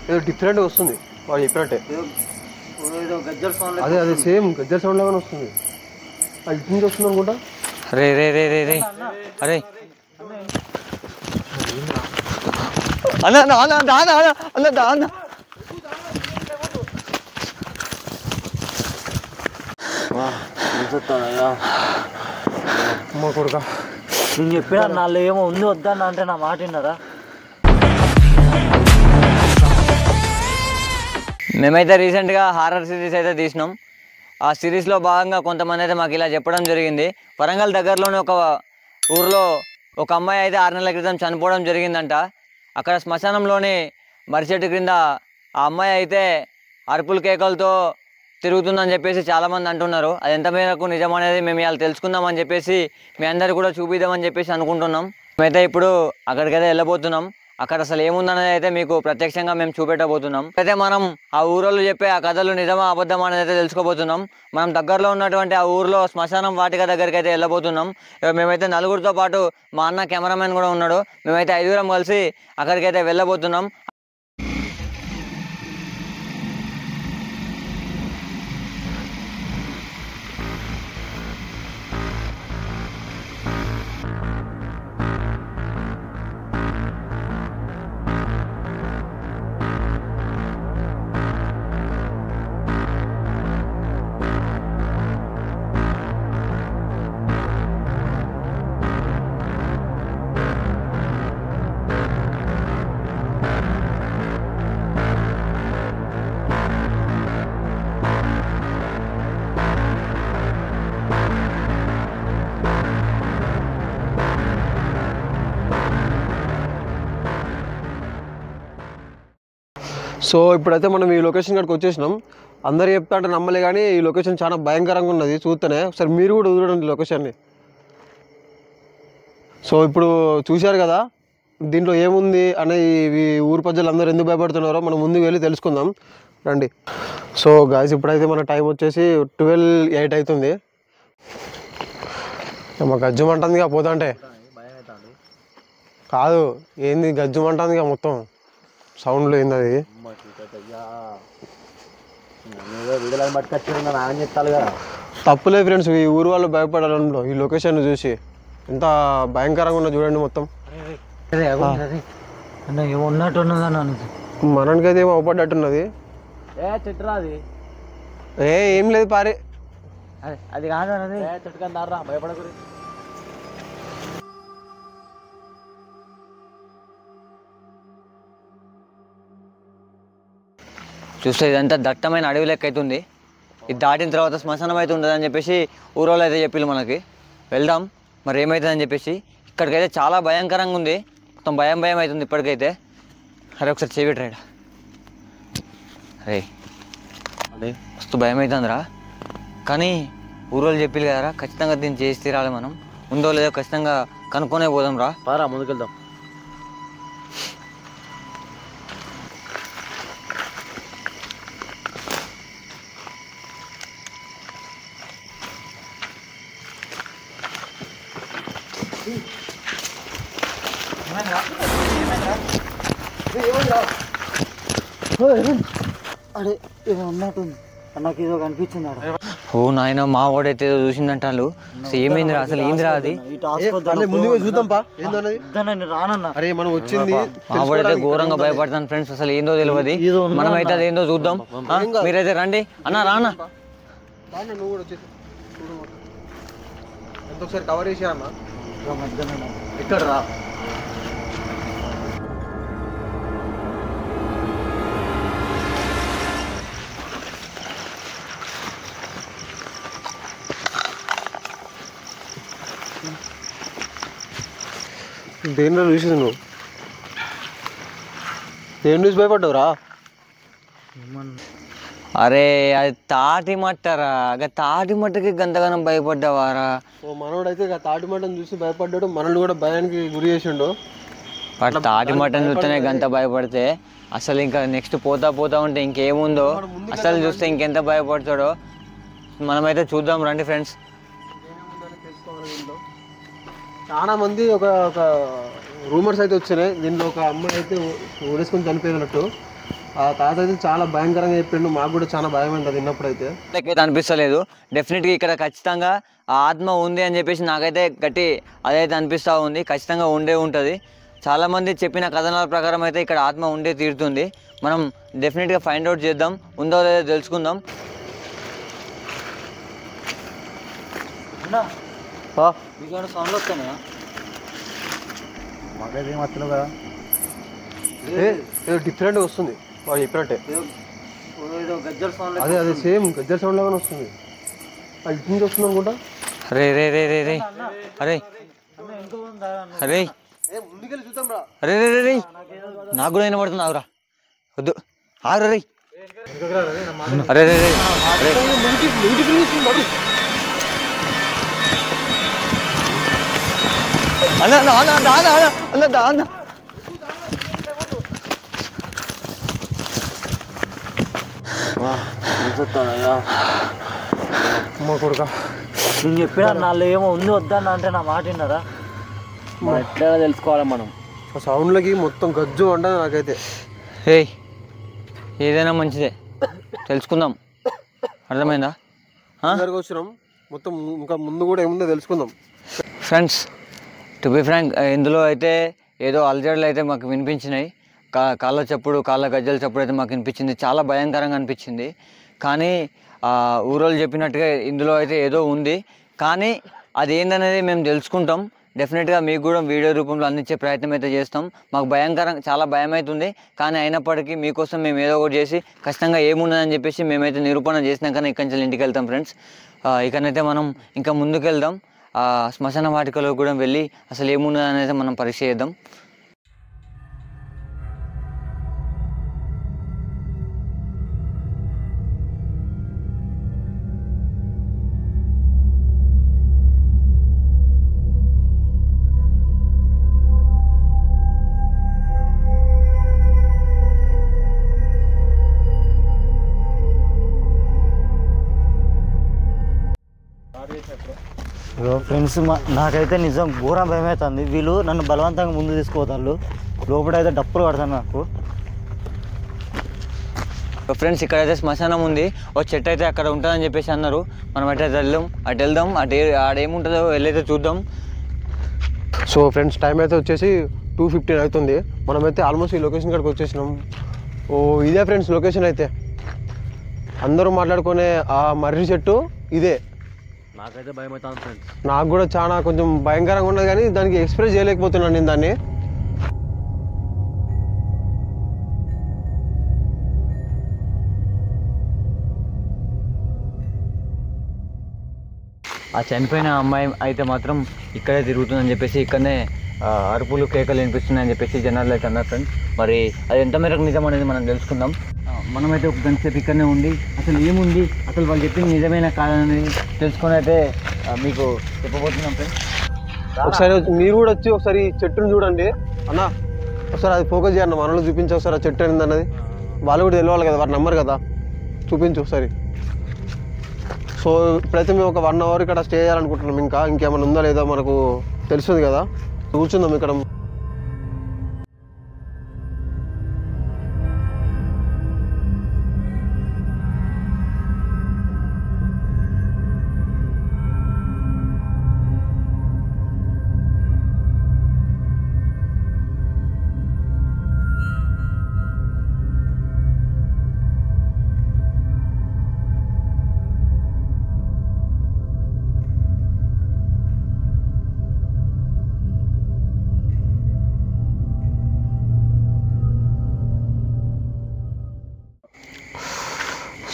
ఏదో డిఫరెంట్గా వస్తుంది వాడు చెప్పినట్టే. అదే అదే సేమ్ గజ్జల సౌండ్ లాగానే వస్తుంది. అది ఇటు నుంచి వస్తుంది అనుకుంటా. రే రే రే రే రే అరే అన్న అన్న దానా అన్న దానా అమ్మ కొడుక నేను చెప్పినా నాలో ఏమో ఉంది వద్దన్న అంటే నా మాట విన్నారా? మేమైతే రీసెంట్గా హారర్ సిరీస్ అయితే తీసినాం. ఆ సిరీస్లో భాగంగా కొంతమంది అయితే మాకు ఇలా చెప్పడం జరిగింది. వరంగల్ దగ్గరలోనే ఒక ఊరిలో ఒక అమ్మాయి అయితే 6 నెలల క్రితం చనిపోవడం జరిగిందంట. అక్కడ శ్మశానంలోని మర్రి క్రింద ఆ అమ్మాయి అయితే అరుపులు కేకలతో తిరుగుతుందని చెప్పేసి చాలామంది అంటున్నారు. అది ఎంత మేరకు నిజం అనేది మేము ఇలా తెలుసుకుందామని చెప్పేసి మీ అందరు కూడా చూపిద్దామని చెప్పేసి అనుకుంటున్నాం. మేమైతే ఇప్పుడు అక్కడికైతే వెళ్ళబోతున్నాం. అక్కడ అసలు ఏముందనేది అయితే మీకు ప్రత్యక్షంగా మేము చూపెట్టబోతున్నాం. అయితే మనం ఆ ఊరోళ్ళు చెప్పే ఆ కథలు నిజమా అబద్ధం అనేది అయితే తెలుసుకోబోతున్నాం. మనం దగ్గరలో ఉన్నటువంటి ఆ ఊరిలో శ్మశానం వాటిక దగ్గరికి అయితే వెళ్ళబోతున్నాం. మేమైతే నలుగురితో పాటు మా అన్న కెమెరామెన్ కూడా ఉన్నాడు. మేమైతే 5 కలిసి అక్కడికైతే వెళ్ళబోతున్నాం. సో ఇప్పుడైతే మనం ఈ లొకేషన్ కాడికి వచ్చేసినాం. అందరు చెప్తా అంటే నమ్మలే కానీ ఈ లొకేషన్ చాలా భయంకరంగా ఉన్నది. చూస్తేనే ఒకసారి మీరు కూడా చూడండి లొకేషన్ని. సో ఇప్పుడు చూశారు కదా దీంట్లో ఏముంది అనే ఈ ఊరు ప్రజలు అందరూ ఎందుకు భయపడుతున్నారో మనం ముందుకు వెళ్ళి తెలుసుకుందాం రండి. సో గాయస్ ఇప్పుడైతే మన టైం వచ్చేసి 12:08 అవుతుంది. మా గజ్జుమంటుందిగా పోతా అంటే కాదు ఏంది గజ్జుమంటుందిగా మొత్తం సౌండ్లో ఏంది అది. తప్పులే ఫ్రెండ్స్, ఈ ఊరు వాళ్ళు భయపడాలంలో ఈ లొకేషన్ చూసి ఎంత భయంకరంగా ఉన్నది చూడండి మొత్తం. మనకైతే ఏమో అవపడ్డట్టున్నది. ఏం లేదు పారే అది కాదు భయపడకూడదు. చూస్తే ఇదంతా దట్టమైన అడవి లెక్క అవుతుంది. ఇది దాటిన తర్వాత శ్మశానం అయితే ఉంటుందని చెప్పేసి ఊరోళ్ళు అయితే చెప్పిల్లు మనకి. వెళ్దాం మరి ఏమవుతుందని చెప్పేసి. ఇక్కడికైతే చాలా భయంకరంగా ఉంది, మొత్తం భయం భయం అవుతుంది ఇప్పటికైతే. అరే ఒకసారి చేపెట్టరాడ. అరే అదే మస్తు భయం అవుతుందిరా. కానీ ఊరోళ్ళు చెప్పిల్లు కదరా ఖచ్చితంగా దీన్ని చేసి తీరాలి. మనం ఉందో లేదో ఖచ్చితంగా కనుక్కొనే పోదాం రా. పారా ముందుకెళ్దాం. అరే ఏదో ఉన్నట్టుంది నాకు ఏదో కనిపించింది. ఓ నాయన మా వాడైతే ఏదో చూసిందంటారు. ఏమైందిరా అసలు ఏందిరా అది? మా వాడైతే ఘోరంగా భయపడతాను ఫ్రెండ్స్. అసలు ఏందో తెలియదు. మనమైతే అది ఏందో చూద్దాం. మీరైతే రండి అన్న. రానా ఒకసారి కవర్ చేసా అన్న ఇక్కడ రా. దేనిలో చూసి నువ్వు దేని చూసి భయపడ్డావురా? అరే అది తాటి మట్టరా. తాటి మట్టకి గంతగానం భయపడ్డావారా? మనోడైతే తాటి మట్టను చూసి భయపడ్డాడు, మనల్ని కూడా భయానికి గురి చేసిండు. బట్ తాటి మట్టను చూస్తేనే గంత భయపడితే అసలు ఇంకా నెక్స్ట్ పోతా పోతా ఉంటే ఇంకేముందో అసలు చూస్తే ఇంకెంత భయపడతాడో మనమైతే చూద్దాం రండి ఫ్రెండ్స్. చాలా మంది ఒక రూమర్స్ అయితే వచ్చినాయి. దీంట్లో ఒక అమ్మాయి అయితే ఊరేసుకొని చనిపోయినట్టు. ఆ తాత అయితే చాలా భయంకరంగా చెప్పిండు. మాకు కూడా చాలా భయం ఉంటుంది విన్నప్పుడైతే. నాకైతే అనిపిస్తలేదు. డెఫినెట్గా ఇక్కడ ఖచ్చితంగా ఆ ఆత్మ ఉంది అని చెప్పేసి నాకైతే గట్టి అదైతే అనిపిస్తూ ఉంది. ఖచ్చితంగా ఉండే ఉంటుంది. చాలామంది చెప్పిన కథనాల ప్రకారం అయితే ఇక్కడ ఆత్మ ఉండే తీరుతుంది. మనం డెఫినెట్గా ఫైండ్ అవుట్ చేద్దాం, ఉందో లేదో తెలుసుకుందాం. సౌండ్ వస్తాయా? మాకైతే ఏం వస్తున్నావు కదా. ఏదో డిఫరెంట్గా వస్తుంది వాడు చెప్పినట్టే. గజ్జల సౌండ్. అదే సేమ్ గజ్జల సౌండ్ లాగానే వస్తుంది. అది ఇటు నుంచి వస్తుంది అనుకుంటా. అరే రే రే రే రే అరే అరే ముందుకెళ్ళి చూద్దాం రా. అరే రే రే రే నాకు కూడా వినబడుతుంది. ఆగురా, వద్దు, ఆగురా రే. అరే రే రే అన్న అన్న అన్న అన్న అన్న అన్న అన్న అమ్మ కొడుక, నేను చెప్పినా నాలో ఏమో ఉంది వద్దన్న అంటే నా మాట విన్నారా? ఎట్లా తెలుసుకోవాలి మనం? ఆ సౌండ్లకి మొత్తం గజ్జు అంటే నాకైతే. ఏయ్, ఏదైనా మంచిదే, తెలుసుకుందాం. అర్థమైందా? వచ్చినాం మొత్తం. ఇంకా ముందు కూడా ఏముందో తెలుసుకుందాం. ఫ్రెండ్స్, టు బి ఫ్రాంక్, ఇందులో అయితే ఏదో అలజడులు అయితే మాకు వినిపించినాయి. కాళ్ళ చప్పుడు, కాళ్ళ గజ్జల చప్పుడు అయితే మాకు వినిపించింది. చాలా భయంకరంగా అనిపించింది. కానీ ఊరోళ్ళు చెప్పినట్టుగా ఇందులో అయితే ఏదో ఉంది. కానీ అది ఏందనేది మేము తెలుసుకుంటాం. డెఫినెట్గా మీకు కూడా వీడియో రూపంలో అందించే ప్రయత్నం అయితే చేస్తాం. మాకు చాలా భయం అవుతుంది. కానీ అయినప్పటికీ మీకోసం మేము ఏదో ఒకటి చేసి ఖచ్చితంగా ఏమున్నదని చెప్పేసి మేమైతే నిరూపణ చేసినాకనే ఇక్కడి నుంచి ఇంటికి వెళ్తాం ఫ్రెండ్స్. ఇకనైతే మనం ఇంకా ముందుకు వెళ్దాం. శ్మశాన వాటికలో కూడా వెళ్ళి అసలు ఏమున్నదని అయితే మనం పరీక్ష చేద్దాం. ఫ్రెండ్స్, నాకైతే నిజం ఘోరం భయం అవుతుంది. వీళ్ళు నన్ను బలవంతంగా ముందు తీసుకుపోతారు. లోపలైతే డప్పులు పడతాను నాకు. ఫ్రెండ్స్, ఇక్కడైతే శ్మశానం ఉంది. ఒక చెట్టు అయితే అక్కడ ఉంటుందని చెప్పేసి అన్నారు. మనం అటు వెళ్దాం. ఆడేముంటుందో వెళ్ళైతే చూద్దాం. సో ఫ్రెండ్స్, టైం అయితే వచ్చేసి 2:15 అవుతుంది. మనమైతే ఆల్మోస్ట్ ఈ లొకేషన్ కాడికి వచ్చేసినాం. ఇదే ఫ్రెండ్స్ లొకేషన్ అయితే. అందరూ మాట్లాడుకునే ఆ మర్రి చెట్టు ఇదే. నాకైతే భయం అవుతుంది ఫ్రెండ్స్. నాకు కూడా చాలా కొంచెం భయంకరంగా ఉన్నది, కానీ దానికి ఎక్స్ప్రెస్ చేయలేకపోతున్నాను నేను దాన్ని. ఆ చనిపోయిన అమ్మాయి అయితే మాత్రం ఇక్కడే తిరుగుతుందని చెప్పేసి, ఇక్కడనే అరుపులు కేకలు వినిపిస్తున్నాయని చెప్పేసి జనాలు అయితే అన్నారు ఫ్రెండ్స్. మరి అది ఎంత మేరకు నిజం అనేది మనం తెలుసుకుందాం. మనమైతే ఒక గంట సేపు ఇక్కడనే ఉండి అసలు ఏముంది, అసలు వాళ్ళు చెప్పింది నిజమైన కాదని తెలుసుకొని అయితే మీకు చెప్పబోతున్నాం ఫ్రెండ్స్. ఒకసారి మీరు కూడా వచ్చి ఒకసారి చెట్టుని చూడండి అన్న. ఒకసారి అది ఫోకస్ చేయండి, మనలో చూపించి ఒకసారి ఆ చెట్టు ఏంది అన్నది. వాళ్ళు కూడా తెలియాలి కదా, వారు నమ్మరు కదా. చూపించు ఒకసారి. సో ఇప్పుడైతే మేము ఒక 1 అవర్ ఇక్కడ స్టే చేయాలనుకుంటున్నాం. ఇంకేమైనా ఉందా లేదా మనకు తెలుస్తుంది కదా. కూర్చుందాం ఇక్కడ.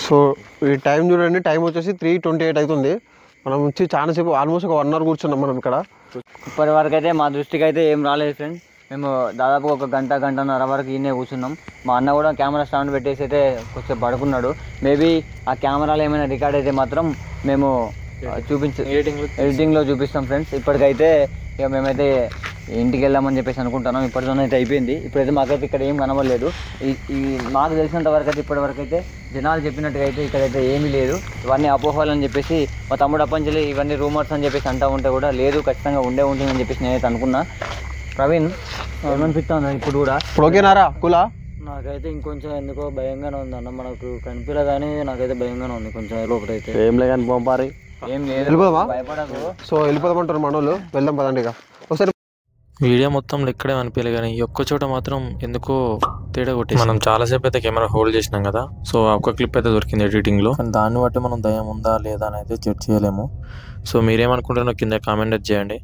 సో ఈ టైం చూడండి, టైం వచ్చేసి 3:28 అవుతుంది. మనం వచ్చి చాలాసేపు ఆల్మోస్ట్ ఒక 1 అవర్ కూర్చున్నాం మనం ఇక్కడ. ఇప్పటి వరకు అయితే మా దృష్టికి అయితే ఏం రాలేదు ఫ్రెండ్స్. మేము దాదాపు ఒక గంటన్నర వరకు ఈయనే కూర్చున్నాం. మా అన్న కూడా కెమెరా స్టాండ్ పెట్టేసి అయితే కొంచెం పడుకున్నాడు. మేబీ ఆ కెమెరాలో ఏమైనా రికార్డ్ అయితే మాత్రం మేము ఎడిటింగ్లో చూపిస్తాం ఫ్రెండ్స్. ఇప్పటికైతే ఇక మేమైతే ఇంటికి వెళ్దామని చెప్పేసి అనుకుంటున్నాం. ఇప్పటితోనైతే అయిపోయింది. ఇప్పుడైతే మాకైతే ఇక్కడ ఏం కనబడలేదు. ఈ మాకు తెలిసినంత వరకు అయితే ఇప్పటివరకు అయితే జనాలు చెప్పినట్టుగా అయితే ఇక్కడైతే ఏమీ లేదు. ఇవన్నీ అపోహలు అని చెప్పేసి మా తమ్ముడు అప్పంజలి ఇవన్నీ రూమర్స్ అని చెప్పేసి అంటూ ఉంటే కూడా లేదు, ఖచ్చితంగా ఉండే ఉంటుందని చెప్పేసి నేనైతే అనుకున్నా. ప్రవీణ్ ఏమనిపిస్తుంది ఇప్పుడు కూడా? ఇప్పుడు ఓకేనారా కూలా? నాకైతే ఇంకొంచెం ఎందుకో భయంగానే ఉంది అన్న, మనకు కనిపించలే కానీ నాకైతే భయంగానే ఉంది కొంచెం లోపలైతే. ఏం లేదు కానీ పంపారి, ఏం లేదు, వెళ్ళిపోదామా? భయపడకు. సో వెళ్ళిపోదామంటారు మన వాళ్ళు, వెళ్దాం పదండి ఇక. ఒకసారి వీడియో మొత్తం ఎక్కడే అనిపించలే కానీ ఈ ఒక్క చోట మాత్రం ఎందుకో తేడా కొట్టేసి మనం చాలాసేపు అయితే కెమెరా హోల్డ్ చేసినాం కదా. సో ఆ ఒక్క క్లిప్ అయితే దొరికింది ఎడిటింగ్లో, కానీ దాన్ని బట్టి మనం దయ్యం ఉందా లేదా అని అయితే చెక్ చేయలేము. సో మీరేమనుకుంటారో కింద కామెంట్ చేయండి.